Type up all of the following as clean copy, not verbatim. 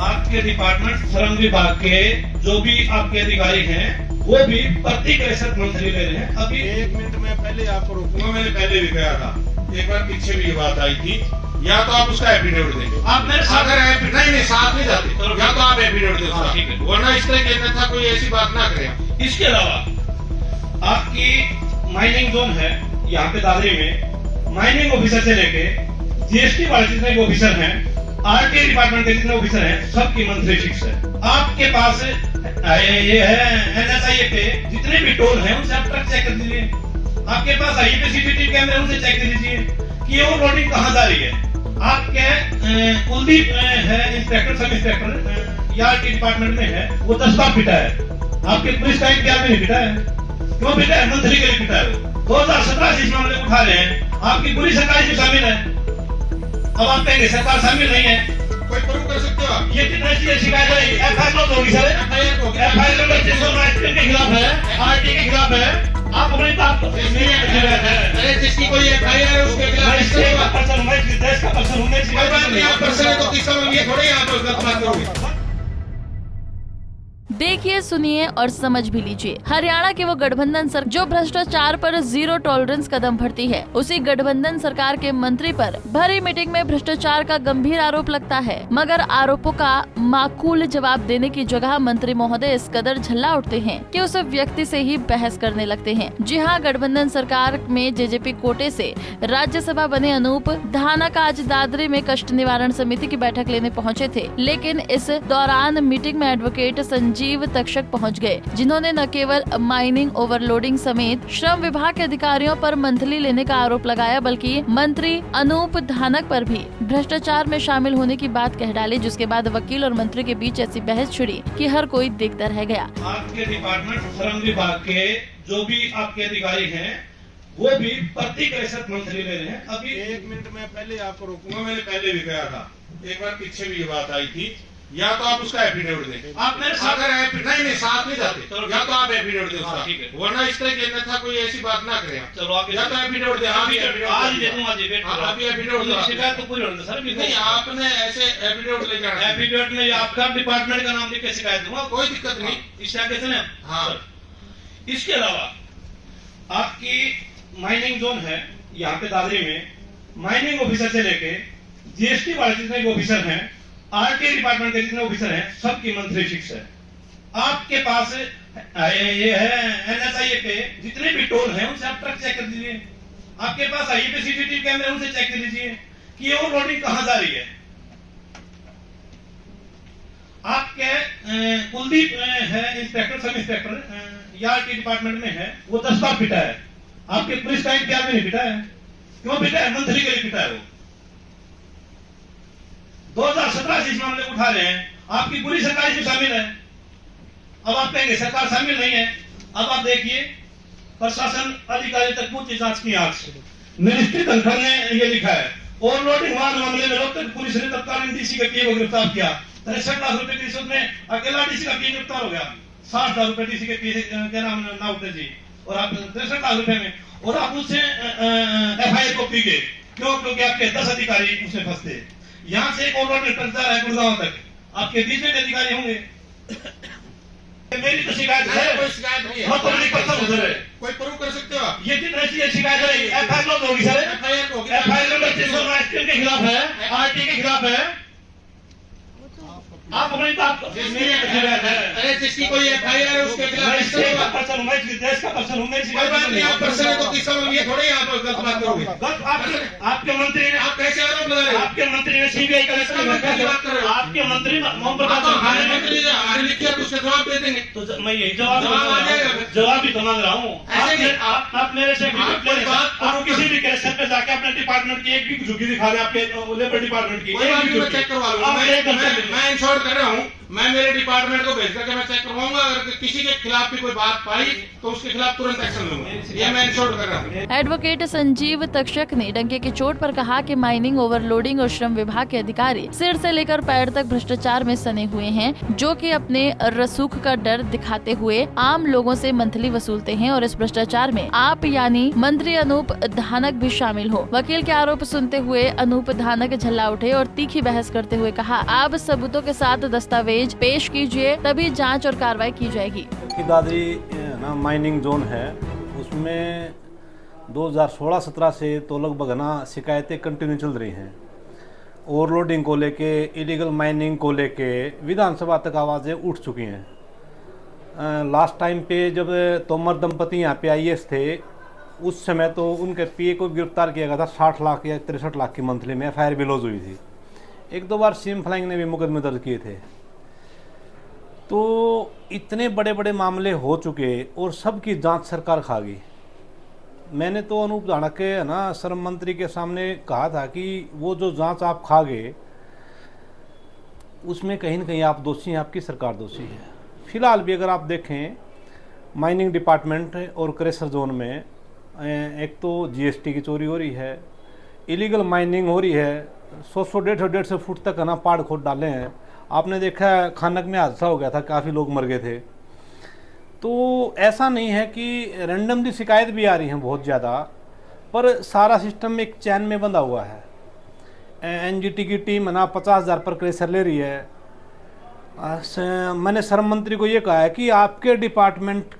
आपके डिपार्टमेंट श्रम विभाग के जो भी आपके अधिकारी हैं वो भी प्रति कैसेट मंथली ले रहे हैं। अभी 1 मिनट में पहले आपको रोकूंगा, मैंने पहले भी कहा था, एक बार पीछे भी ये बात आई थी, या तो आप उसका एफिडेविट देंगे, आप मेरे साथ अगर नहीं साथ नहीं जाते, या तो आप एफिडेविट दो, ठीक है, वरना इस तरह कहना था कोई ऐसी बात ना करें। इसके अलावा आपकी माइनिंग जोन है यहाँ पे दादरी में, माइनिंग ऑफिसर से लेके जीएसटी वाले जितने भी ऑफिसर हैं, आरटीआई डिपार्टमेंट के जितने ऑफिसर हैं, सबकी मंथली फिक्स है। आपके पास ये है एनएसआई पे जितने भी टोल हैं उनसे आप ट्रक चेक कर दीजिए। आपके पास हाईवे पे सीसीटीवी कैमरे उनसे चेक कर दीजिए कि ये ओवरलोडिंग कहाँ जा रही है। आपके कुलदीप है इंस्पेक्टर, सब इंस्पेक्टर या डिपार्टमेंट में है, वो 10 बार पिटा है। आपके पुलिस का एक में नहीं पिटा है, क्यों पिटा है? मंथली के लिए पिटा है। 2017 से इस मामले को उठा रहे हैं, आपकी पूरी सरकार इसमें शामिल है। अब आप कहेंगे सरकार शामिल नहीं है, कोई प्रूव कर सकते हो आप? ये कितना चीजें शिकायत है, एफआईआर लॉन्च होगी सर, एफआईआर नंबर 629 के खिलाफ है, आरटी के खिलाफ है। आप अपनी बात जिसकी कोई एफआईआर है उसके खिलाफ देश का पर्सन होने कोई बात नहीं, आप पर्सन है तो किसका ये थोड़ी आप गलत बात करोगे। देखिए, सुनिए और समझ भी लीजिए। हरियाणा की वो गठबंधन सरकार जो भ्रष्टाचार पर जीरो टॉलरेंस कदम भरती है, उसी गठबंधन सरकार के मंत्री पर भरी मीटिंग में भ्रष्टाचार का गंभीर आरोप लगता है, मगर आरोपों का माकूल जवाब देने की जगह मंत्री महोदय इस कदर झल्ला उठते हैं कि उस व्यक्ति से ही बहस करने लगते हैं। जी हाँ, गठबंधन सरकार में जेजेपी कोटे से राज्यसभा बने अनूप धानक आज दादरी में कष्ट निवारण समिति की बैठक लेने पहुँचे थे, लेकिन इस दौरान मीटिंग में एडवोकेट संजीव तक्षक पहुंच गए, जिन्होंने न केवल माइनिंग ओवरलोडिंग समेत श्रम विभाग के अधिकारियों पर मंथली लेने का आरोप लगाया, बल्कि मंत्री अनूप धानक पर भी भ्रष्टाचार में शामिल होने की बात कह डाली, जिसके बाद वकील और मंत्री के बीच ऐसी बहस छिड़ी कि हर कोई देखता रह गया। आपके डिपार्टमेंट श्रम विभाग के जो भी आपके अधिकारी हैं वो भी प्रति कैसेट मंथली ले रहे हैं। अभी 1 मिनट में पहले आपको रोकूंगा, मैंने पहले भी कहा था, एक बार पीछे भी ये बात आई थी, या तो आप उसका एफिडेविट देंगे, आप मेरे साथ नहीं साथ नहीं जाते, या तो आप एफिडेविट दो, ठीक है, वरना इस तरह कहना था कोई ऐसी बात ना करें। चलो आप या तो एफिडेविट दे, आज दे दूंगा जी, वेट करो। अभी एफिडेविट दो, शिकायत तो पूरी होगी सर, नहीं आपने ऐसे एफिडेविट लेके आना, एफिडेविट में आपका डिपार्टमेंट का नाम लिख के शिकायत दूंगा, कोई दिक्कत नहीं। इस तरीके से ना। हाँ, इसके अलावा आपकी माइनिंग जोन है यहाँ पे दादरी में, माइनिंग ऑफिसर से लेके जीएसटी वाले जितने भी ऑफिसर हैं, आरटीआई डिपार्टमेंट के जितने ऑफिसर हैं, सबकी मंथली फिक्स है। आपके पास ये है एनएसआई पे जितने भी टोल हैं उनसे आप ट्रक चेक कर दीजिए। आपके पास हाईवे पे सीसीटीवी कैमरे उनसे चेक कर लीजिए कि ये ओवरलोडिंग कहां जा रही है। आपके कुलदीप है इंस्पेक्टर, सब इंस्पेक्टर या डिपार्टमेंट में है, वो 10 बार पिटा है। आपके पुलिस का एक में नहीं पिटा है, क्यों पिटा है? मंथली के लिए पिटा है। वो 2017 से इस मामले को उठा रहे हैं, आपकी पूरी सरकार इसमें शामिल है। अब आप कहेंगे सरकार शामिल नहीं है, अब आप देखिए प्रशासन अधिकारी तक पूछती जांच की आंख। मिनिस्ट्री धनखड़ ने ये लिखा है, ओवरलोडिंग मामले में रोहतक पुलिस ने तत्कालीन डीसी के पीए को गिरफ्तार किया। 63 लाख रुपए की रिश्वत में अकेला डीसी का पीए गिरफ्तार हो गया। 60 लाख रुपए डीसी के पीए क्या नाम नाउटे जी, और आप 63 लाख रुपए में, और आप उससे एफआईआर को पी गए। क्यों? क्योंकि आपके 10 अधिकारी उसमें फंसते। यहाँ से एक ओवरलोड ट्रक जा रहा है गुड़गांव तक, आपके 20 अधिकारी होंगे। मेरी तो शिकायत है, कोई शिकायत नहीं है, पब्लिक पर्सन उधर है, कोई प्रूव कर सकते हो आप? ये कितनी चीजें शिकायत है, एफआईआर लॉन्च होगी सर, एफआईआर नंबर 629 के खिलाफ है, आरटी के खिलाफ है। आप अपनी बात जिसकी कोई एफआईआर है उसके खिलाफ देश का पर्सन होने कोई बात नहीं, आप पर्सन है तो किसका ये थोड़ी आप गलत बात करोगे। आपके मंत्री ने, आप कैसे आरोप लगा रहे हो? आपके मंत्री ने सीबीआई का बात कर रहे हो? आपके मंत्री मोहन आप तो हमारे प्रताप मंत्री हमारे लिखिए उसका जवाब दे देंगे। तो मैं यही जवाब आ जाएगा। जवाब भी तो मांग रहा हूँ। ऐसे नहीं, आप मेरे से आप किसी भी कैसेट पे जाके अपने डिपार्टमेंट की एक भी झुकी दिखा दे, आपके लेबर डिपार्टमेंट की कोई बात नहीं, मैं चेक करवा लूंगा। मैं इंश्योर कर रहा हूँ मैं मेरे डिपार्टमेंट को भेज करके मैं चेक करवाऊंगा, अगर किसी के खिलाफ भी कोई बात पाई तो उसके खिलाफ तुरंत एक्शन लूंगा, ये मैं इंश्योर कर रहा हूँ। एडवोकेट संजीव तक्षक ने डंके की चोट पर कहा कि माइनिंग, ओवरलोडिंग और श्रम विभाग के अधिकारी सिर से लेकर पैर तक भ्रष्टाचार में सने हुए हैं, जो कि अपने रसूख का डर दिखाते हुए आम लोगों से मंथली वसूलते हैं और इस भ्रष्टाचार में आप यानी मंत्री अनूप धानक भी शामिल हो। वकील के आरोप सुनते हुए अनूप धानक झल्ला उठे और तीखी बहस करते हुए कहा, आप सबूतों के साथ दस्तावेज पेश कीजिए, तभी जांच और कार्रवाई की जाएगी। दादरी ना माइनिंग जोन है, उसमें 2016-17 से तो लगभग ना शिकायतें कंटिन्यू चल रही हैं। ओवरलोडिंग को लेके, इलीगल माइनिंग को लेके विधानसभा तक आवाज़ें उठ चुकी हैं। लास्ट टाइम पे जब तोमर दंपति यहाँ पे IAS थे, उस समय तो उनके PA को गिरफ्तार किया गया था। 60 लाख या 63 लाख की मंथली में FIR भी लॉज हुई थी। 1-2 बार सीम फ्लाइंग ने भी मुकदमे दर्ज किए थे। तो इतने बड़े बड़े मामले हो चुके और सबकी जांच सरकार खा गई। मैंने तो अनूप धानक के ना श्रम मंत्री के सामने कहा था कि वो जो जांच आप खा गए उसमें कहीं न कहीं आप दोषी हैं, आपकी सरकार दोषी है। फिलहाल भी अगर आप देखें माइनिंग डिपार्टमेंट और क्रेशर जोन में एक तो GST की चोरी हो रही है, इलीगल माइनिंग हो रही है, 100-150 फुट तक है ना पहाड़ खोद डाले हैं। आपने देखा है खानक में हादसा हो गया था, काफ़ी लोग मर गए थे। तो ऐसा नहीं है कि रैंडमली शिकायत भी आ रही हैं बहुत ज़्यादा, पर सारा सिस्टम एक चैन में बंधा हुआ है। NGT की टीम है ना 50,000 पर क्रेशर ले रही है। मैंने श्रम मंत्री को ये कहा है कि आपके डिपार्टमेंट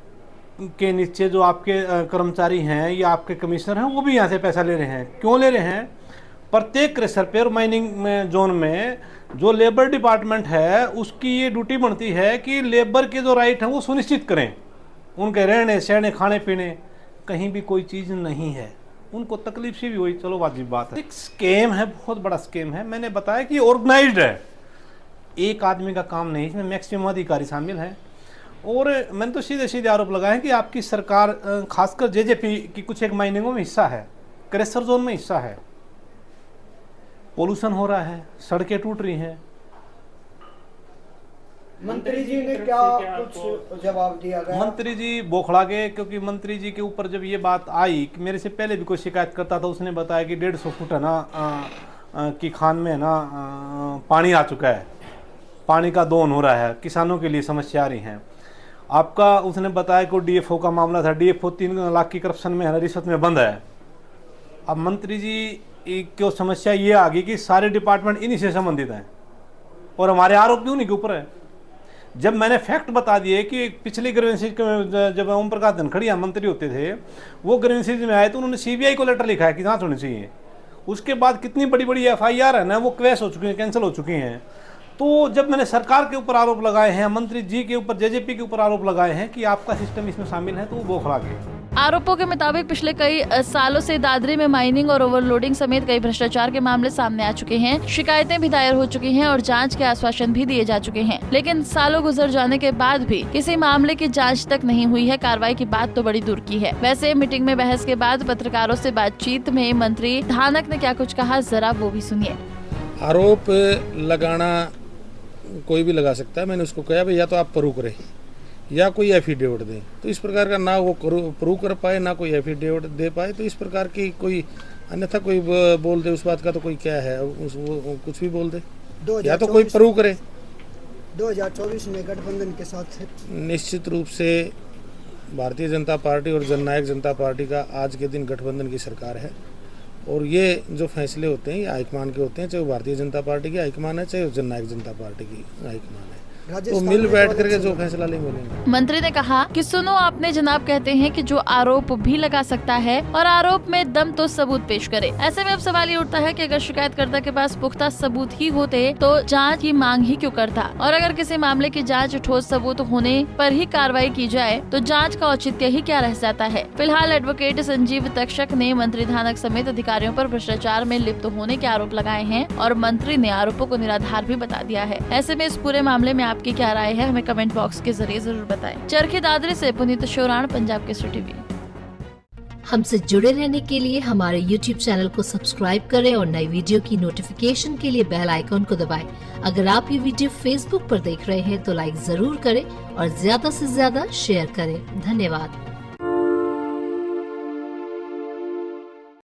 के नीचे जो आपके कर्मचारी हैं या आपके कमिश्नर हैं वो भी यहाँ से पैसा ले रहे हैं। क्यों ले रहे हैं? प्रत्येक क्रेशर पे और माइनिंग जोन में जो लेबर डिपार्टमेंट है उसकी ये ड्यूटी बनती है कि लेबर के जो राइट हैं वो सुनिश्चित करें। उनके रहने सहने खाने पीने कहीं भी कोई चीज़ नहीं है, उनको तकलीफ से भी हुई, चलो वाजिब बात है। एक स्कैम है, बहुत बड़ा स्कैम है। मैंने बताया कि ऑर्गेनाइज्ड है, एक आदमी का काम नहीं, इसमें मैक्सिमम अधिकारी शामिल हैं। और मैंने तो सीधे सीधे आरोप लगाए कि आपकी सरकार खासकर JJP की कुछ एक माइनिंगों में हिस्सा है, क्रेशर जोन में हिस्सा है। पोल्यूशन हो रहा है, सड़कें टूट रही हैं। मंत्री जी ने क्या कुछ जवाब दिया गया? मंत्री जी बौखला गए, क्योंकि मंत्री जी के ऊपर जब ये बात आई कि मेरे से पहले भी कोई शिकायत करता था, उसने बताया कि 150 फुट है ना की खान में है ना पानी आ चुका है, पानी का दोहन हो रहा है, किसानों के लिए समस्या आ रही है। आपका उसने बताया कि DFO का मामला था, DFO 3 लाख की करप्शन में है ना, रिश्वत में बंद है। अब मंत्री जी क्यों समस्या ये आ गई कि सारे डिपार्टमेंट इन्हीं से संबंधित हैं और हमारे आरोप भी उन्हीं के ऊपर है। जब मैंने फैक्ट बता दिए कि पिछली ग्रीवेंसीज जब ओम प्रकाश धनखड़िया मंत्री होते थे, वो ग्रीवेंसीज में आए तो उन्होंने CBI को लेटर लिखा है कि जांच होनी चाहिए। उसके बाद कितनी बड़ी बड़ी FIR है ना वो क्वैश हो चुकी हैं, कैंसिल हो चुकी हैं। तो जब मैंने सरकार के ऊपर आरोप लगाए हैं, मंत्री जी के ऊपर, JJP के ऊपर आरोप लगाए हैं कि आपका सिस्टम इसमें शामिल है, तो वो बौखला गए। आरोपों के मुताबिक पिछले कई सालों से दादरी में माइनिंग और ओवरलोडिंग समेत कई भ्रष्टाचार के मामले सामने आ चुके हैं। शिकायतें भी दायर हो चुकी हैं और जांच के आश्वासन भी दिए जा चुके हैं, लेकिन सालों गुजर जाने के बाद भी किसी मामले की जांच तक नहीं हुई है। कार्रवाई की बात तो बड़ी दूर की है। वैसे मीटिंग में बहस के बाद पत्रकारों से बातचीत में मंत्री धानक ने क्या कुछ कहा, जरा वो भी सुनिए। आरोप लगाना कोई भी लगा सकता है। मैंने उसको कहा भाई या तो आप प्रूव करें या कोई एफिडेविट दें, तो इस प्रकार का ना वो प्रूव कर पाए ना कोई एफिडेविट दे पाए, तो इस प्रकार की कोई अन्यथा कोई बोल दे उस बात का तो कोई क्या है, वो कुछ भी बोल दे, या तो कोई प्रूव करे। 2024 में गठबंधन के साथ निश्चित रूप से भारतीय जनता पार्टी और जननायक जनता पार्टी का आज के दिन गठबंधन की सरकार है और ये जो फैसले होते हैं ये हाईकमान के होते हैं, चाहे वो भारतीय जनता पार्टी की हाईकमान है चाहे वो जननायक जनता पार्टी की हाईकमान है, तो मिल बैठ करके जो फैसला लेंगे। मंत्री ने कहा कि सुनो, आपने जनाब कहते हैं कि जो आरोप भी लगा सकता है और आरोप में दम तो सबूत पेश करे। ऐसे में अब सवाल ये उठता है कि अगर शिकायतकर्ता के पास पुख्ता सबूत ही होते तो जांच की मांग ही क्यों करता, और अगर किसी मामले की जांच ठोस सबूत होने पर ही कार्रवाई की जाए तो जांच का औचित्य ही क्या रह जाता है। फिलहाल एडवोकेट संजीव तक्षक ने मंत्री धानक समेत अधिकारियों पर भ्रष्टाचार में लिप्त होने के आरोप लगाए हैं और मंत्री ने आरोपों को निराधार भी बता दिया है। ऐसे में इस पूरे मामले में आपकी क्या राय है, हमें कमेंट बॉक्स के जरिए जरूर बताएं। चरखी दादरी से पुनीत शोराण, पंजाब केसरी टीवी। हमसे जुड़े रहने के लिए हमारे YouTube चैनल को सब्सक्राइब करें और नई वीडियो की नोटिफिकेशन के लिए बेल आइकॉन को दबाएं। अगर आप ये वीडियो Facebook पर देख रहे हैं तो लाइक जरूर करें और ज्यादा से ज्यादा शेयर करें। धन्यवाद।